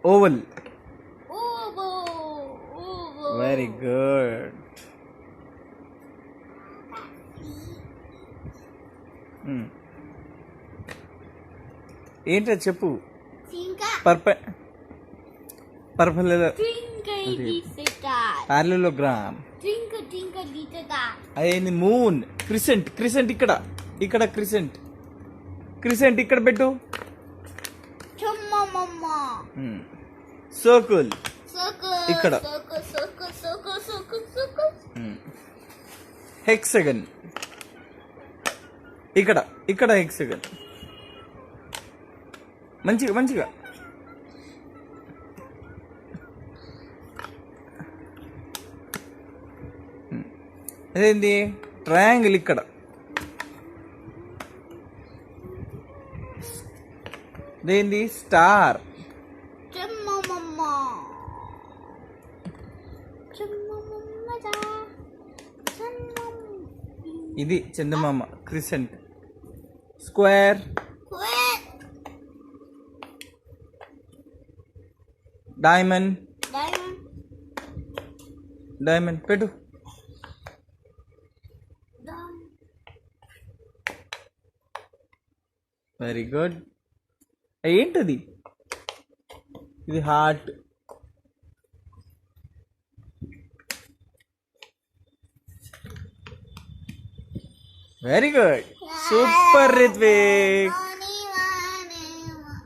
Oval. Oval. Very good. ఏంటో చెప్పు. Tinka. Purple Twinkle parallelogram. Twinkle twinkle little star. అదేంది moon. Crescent ఇక్కడ crescent ఇక్కడ పెట్టు. Chumma mama. Circle Circle. ఇక్కడ. Circle. హెక్సగన్ ఇక్కడ హెక్సగన్. మంచిగా అదేంది ట్రయాంగిల్ ఇక్కడ. అదేంది star. Chumma mama. Chumma mama da. Chumma. ఇది చందమామ. Crescent. Square. Quack. Diamond Diamond. పెట్టు. Dum. Very good. ఏంటది? ఇది heart. Very good. Super Ritwik.